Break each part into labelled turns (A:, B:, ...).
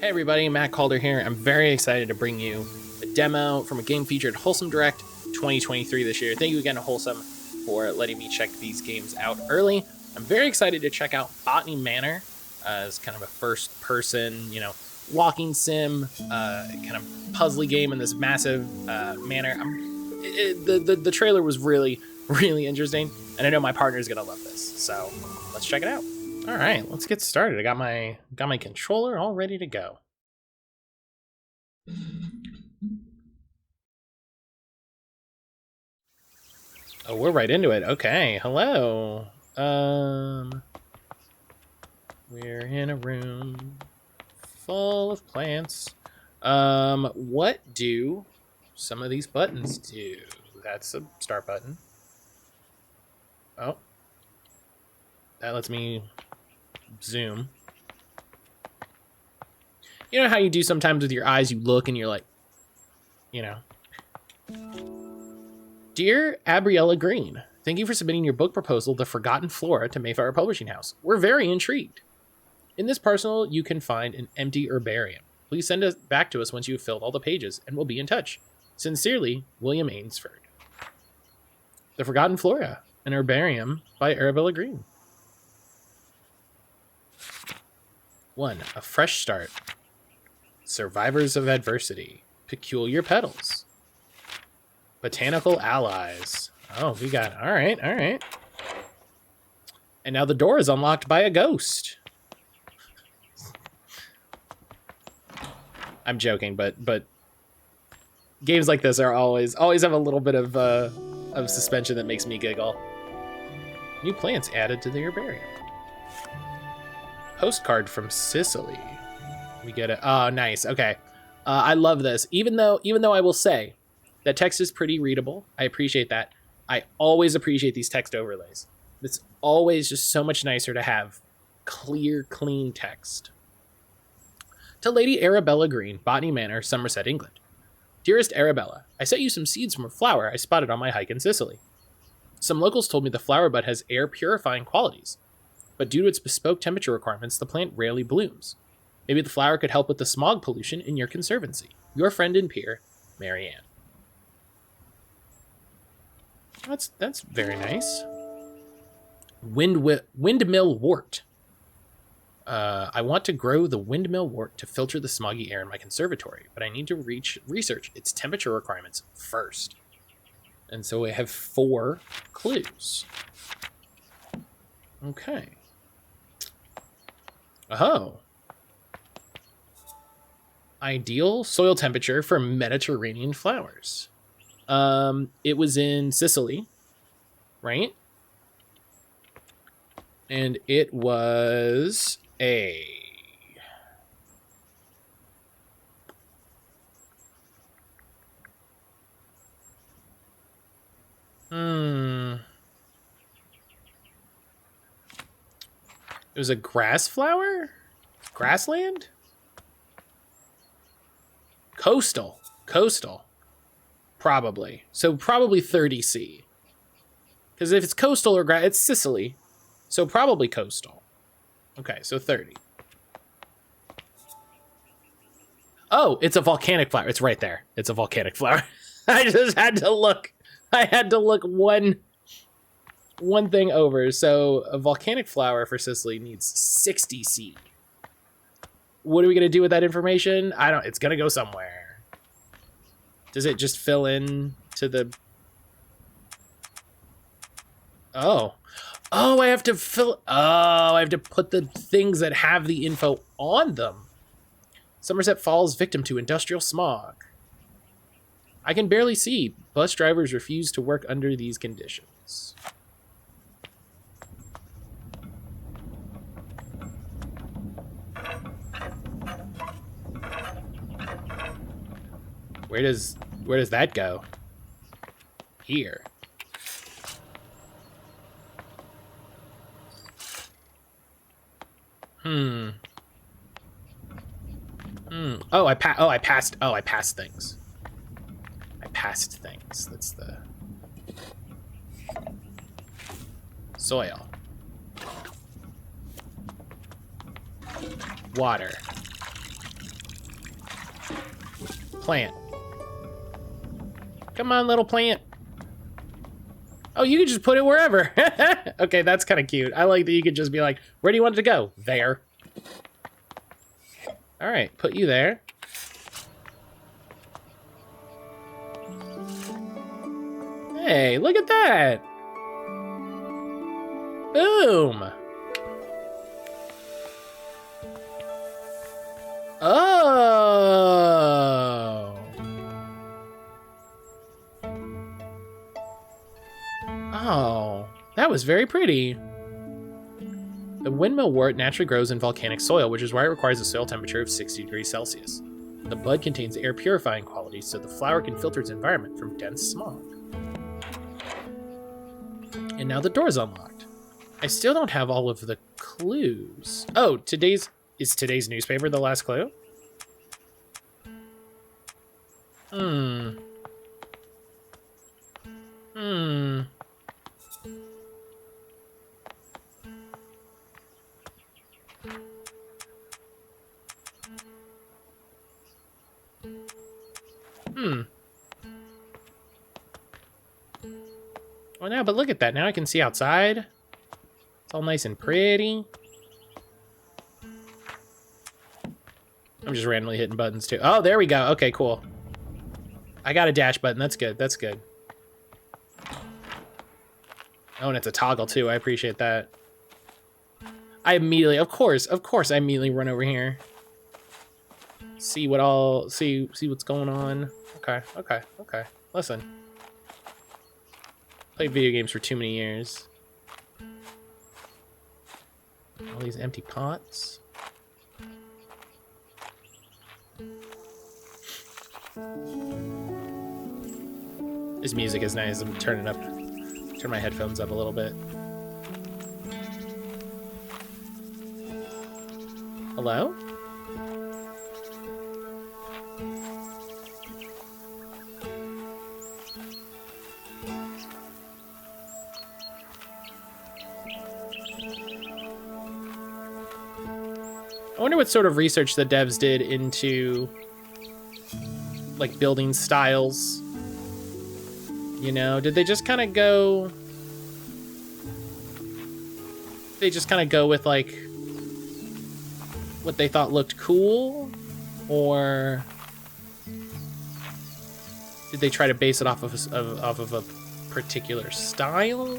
A: Hey everybody, mattcaulder here. I'm very excited to bring you a demo from a game featured Wholesome Direct 2023 this year. Thank you again to Wholesome for letting me check these games out early. I'm very excited to check out Botany Manor as kind of a first-person, walking sim, kind of puzzly game in this massive manor. The trailer was really, really interesting, and I know my partner's gonna love this. So let's check it out. All right, let's get started. I got my controller all ready to go. Oh, we're right into it. Okay, hello. We're in a room full of plants. What do some of these buttons do? That's a start button. Oh, that lets me zoom. You know how you do sometimes with your eyes, you look and you're like, Dear Arabella Greene, thank you for submitting your book proposal, The Forgotten Flora, to Mayflower Publishing House. We're very intrigued. In this parcel, you can find an empty herbarium. Please send it back to us once you have filled all the pages, and we'll be in touch. Sincerely, William Ainsford. The Forgotten Flora, an herbarium by Arabella Greene. 1. A fresh start. Survivors of adversity. Peculiar petals. Botanical allies. Oh, we got, all right. And now the door is unlocked by a ghost. I'm joking, but games like this are always have a little bit of suspension that makes me giggle. New plants added to the herbarium. Postcard from Sicily. We get it. Oh, nice. Okay. I love this. Even though I will say that text is pretty readable. I appreciate that. I always appreciate these text overlays. It's always just so much nicer to have clear, clean text. To Lady Arabella Greene, Botany Manor, Somerset, England. Dearest Arabella, I sent you some seeds from a flower I spotted on my hike in Sicily. Some locals told me the flower bud has air purifying qualities, but due to its bespoke temperature requirements, the plant rarely blooms. Maybe the flower could help with the smog pollution in your conservancy. Your friend and peer, Marianne. That's very nice. Windmill wort. I want to grow the windmill wort to filter the smoggy air in my conservatory, but I need to research its temperature requirements first. And so I have 4 clues. Okay. Oh. Ideal soil temperature for Mediterranean flowers. It was in Sicily, right? And it was a... It was a grass flower? Grassland? Coastal. Probably. So probably 30C. Because if it's coastal or grass, it's Sicily. So probably coastal. Okay, so 30. Oh, it's a volcanic flower. It's right there. It's a volcanic flower. I just had to look. I had to look one thing over. So a volcanic flower for Sicily needs 60C. What are we going to do with that information? It's going to go somewhere. Does it just fill in to the... Oh, I have to I have to put the things that have the info on them. Somerset falls victim to industrial smog. I can barely see. Bus drivers refuse to work under these conditions. Where does that go? Here. Oh, I passed things. I passed things. That's the soil. Water. Plant. Come on, little plant. Oh, you can just put it wherever. Okay, that's kind of cute. I like that you could just be like, where do you want it to go? There. All right, put you there. Hey, look at that. Boom. Oh. Oh, that was very pretty. The windmill wort naturally grows in volcanic soil, which is why it requires a soil temperature of 60 degrees Celsius. The bud contains air purifying qualities, so the flower can filter its environment from dense smog. And now the door's unlocked. I still don't have all of the clues. Oh, is today's newspaper the last clue? Oh, no, but look at that. Now I can see outside. It's all nice and pretty. I'm just randomly hitting buttons, too. Oh, there we go. Okay, cool. I got a dash button. That's good. That's good. Oh, and it's a toggle, too. I appreciate that. I immediately, of course, I immediately run over here. See what's going on. Okay. Listen. Played video games for too many years. All these empty pots. This music is nice. I'm turning up. Turn my headphones up a little bit. Hello? I wonder what sort of research the devs did into like building styles. You know, did they just kind of go with like what they thought looked cool, or did they try to base it off of a particular style?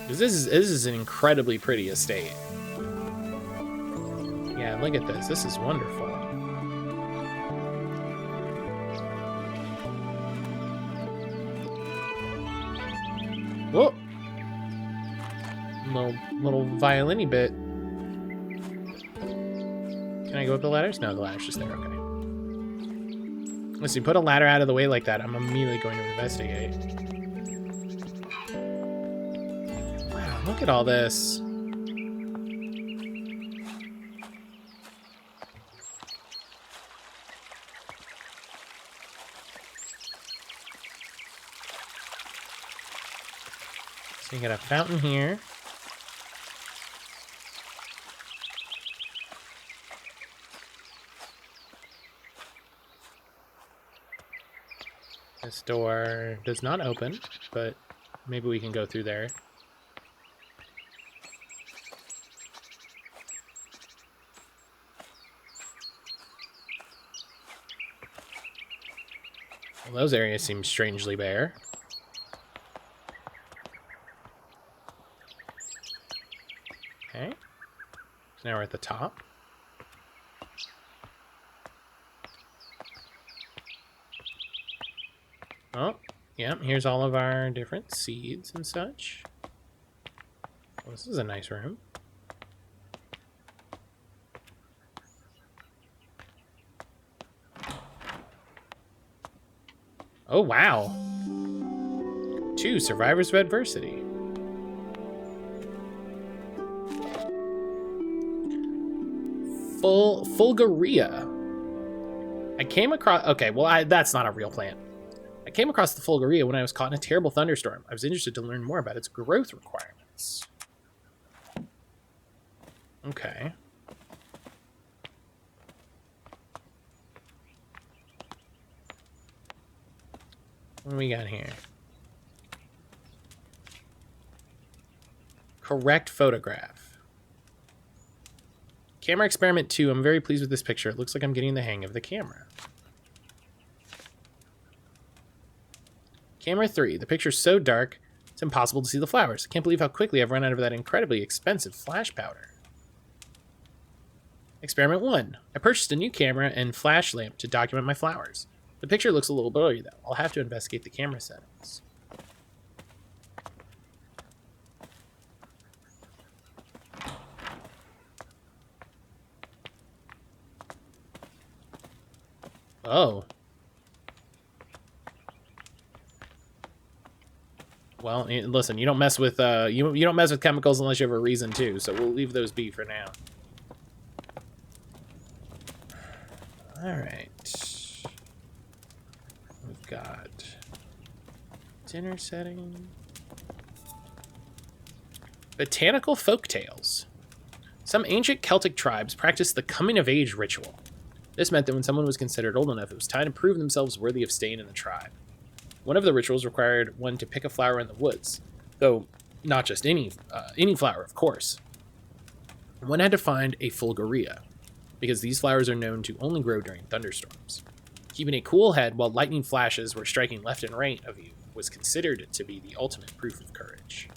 A: Because this is an incredibly pretty estate. Yeah, look at this. This is wonderful. Whoa! Little violin-y bit. Can I go up the ladders? No, the ladder's just there. Okay. Let's see. Put a ladder out of the way like that. I'm immediately going to investigate. Wow! Look at all this. So you got a fountain here. This door does not open, but maybe we can go through there. Well, those areas seem strangely bare. Okay. So now we're at the top. Oh, yeah, here's all of our different seeds and such. Well, this is a nice room. Oh, wow. 2 survivors of adversity. Fulgaria. I came across... Okay, well, that's not a real plant. I came across the Fulgaria when I was caught in a terrible thunderstorm. I was interested to learn more about its growth requirements. Okay. What do we got here? Correct photograph. Camera experiment 2. I'm very pleased with this picture. It looks like I'm getting the hang of the camera. Camera 3. The picture's so dark, it's impossible to see the flowers. I can't believe how quickly I've run out of that incredibly expensive flash powder. Experiment 1. I purchased a new camera and flash lamp to document my flowers. The picture looks a little blurry, though. I'll have to investigate the camera settings. Oh. Well, listen, you don't mess with you don't mess with chemicals unless you have a reason to, so we'll leave those be for now. All right. We've got dinner setting. Botanical folktales. Some ancient Celtic tribes practiced the coming-of-age ritual. This meant that when someone was considered old enough, it was time to prove themselves worthy of staying in the tribe. One of the rituals required one to pick a flower in the woods, though not just any flower, of course. One had to find a fulguria, because these flowers are known to only grow during thunderstorms. Keeping a cool head while lightning flashes were striking left and right of you was considered to be the ultimate proof of courage.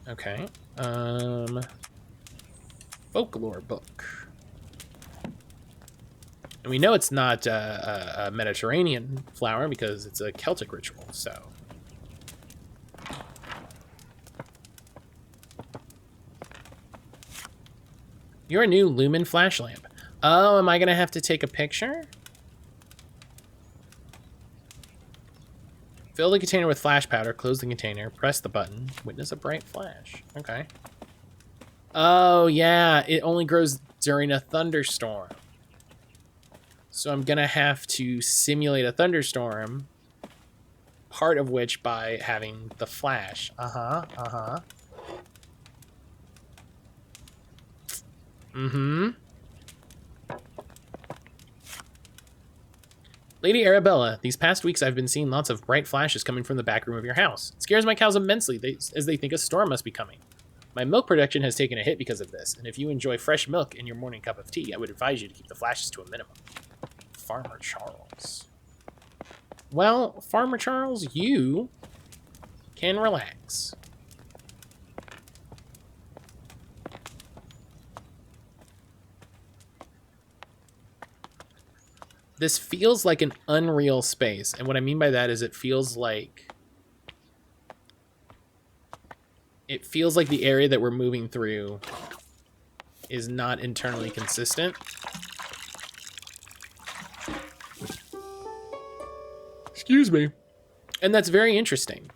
A: Okay. Folklore book. And we know it's not a Mediterranean flower because it's a Celtic ritual, so. Your new lumen flash lamp. Oh, am I gonna have to take a picture? Fill the container with flash powder, close the container, press the button, witness a bright flash. Okay. Oh, yeah, it only grows during a thunderstorm. So I'm gonna have to simulate a thunderstorm, part of which by having the flash. Lady Arabella, these past weeks I've been seeing lots of bright flashes coming from the back room of your house. It scares my cows immensely as they think a storm must be coming. My milk production has taken a hit because of this, and if you enjoy fresh milk in your morning cup of tea, I would advise you to keep the flashes to a minimum. Farmer Charles. Well, Farmer Charles, you can relax. This feels like an unreal space, and what I mean by that is it feels like the area that we're moving through is not internally consistent. Excuse me. And that's very interesting.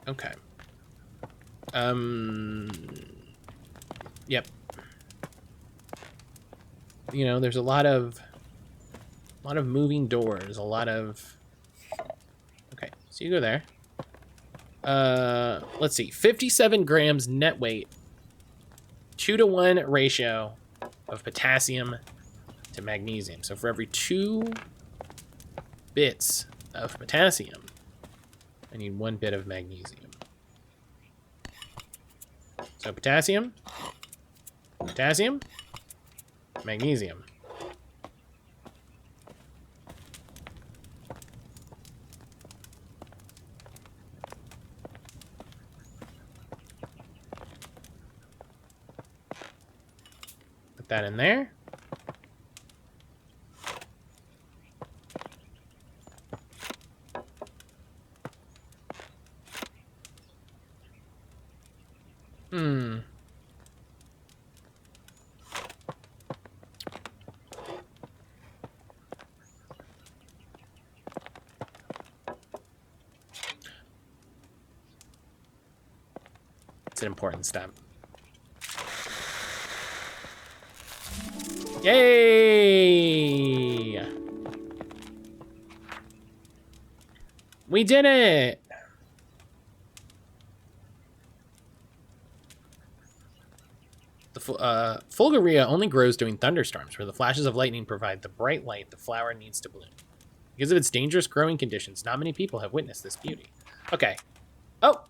A: Okay. Yep. You know, there's a lot of moving doors, a lot of... Okay, so you go there. Let's see. 57 grams net weight. 2-to-1 ratio of potassium to magnesium. So for every 2 bits of potassium, I need 1 bit of magnesium. So potassium, potassium, magnesium. Put that in there. It's an important step. Yay! We did it! The Fulguria only grows during thunderstorms, where the flashes of lightning provide the bright light the flower needs to bloom. Because of its dangerous growing conditions, not many people have witnessed this beauty. Okay. Oh,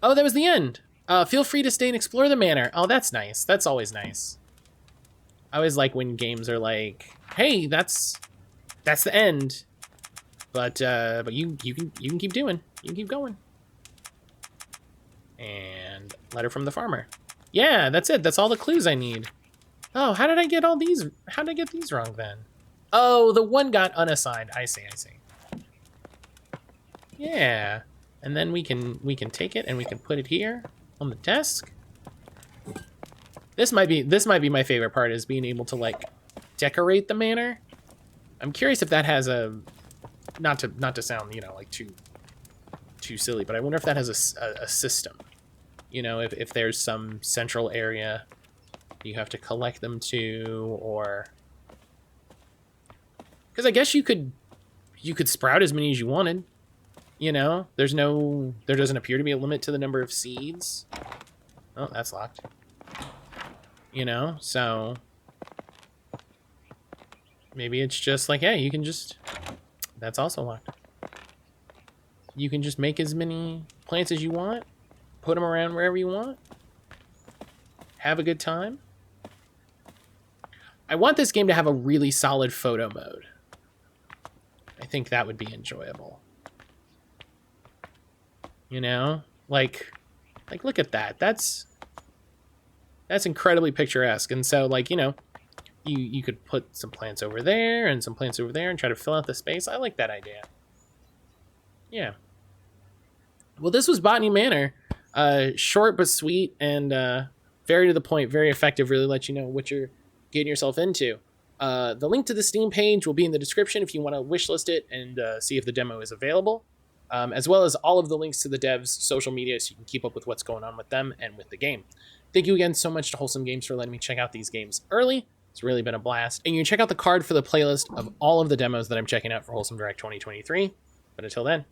A: that was the end. Feel free to stay and explore the manor. Oh, that's nice. That's always nice. I always like when games are like, "Hey, that's the end," but you can keep doing. You can keep going. And letter from the farmer. Yeah, that's it. That's all the clues I need. Oh, how did I get all these? How did I get these wrong then? Oh, the one got unassigned. I see. Yeah, and then we can take it and we can put it here on the desk. This might be my favorite part, is being able to like decorate the manor. I'm curious if that has a, not to sound, you know, like too silly, but I wonder if that has a system. You know, if there's some central area you have to collect them to, or because I guess you could sprout as many as you wanted. You know, there doesn't appear to be a limit to the number of seeds. Oh, that's locked. You know, so maybe it's just like, hey, you can just, that's also locked. You can just make as many plants as you want, put them around wherever you want, have a good time. I want this game to have a really solid photo mode. I think that would be enjoyable. You know, like look at that. That's incredibly picturesque. And so, like, you know, you could put some plants over there and some plants over there and try to fill out the space. I like that idea. Yeah. Well, this was Botany Manor. Short but sweet, and very to the point, very effective. Really let you know what you're getting yourself into. The link to the Steam page will be in the description if you want to wishlist it and see if the demo is available, as well as all of the links to the devs' social media so you can keep up with what's going on with them and with the game. Thank you again so much to Wholesome Games for letting me check out these games early. It's really been a blast. And you can check out the card for the playlist of all of the demos that I'm checking out for Wholesome Direct 2023. But until then,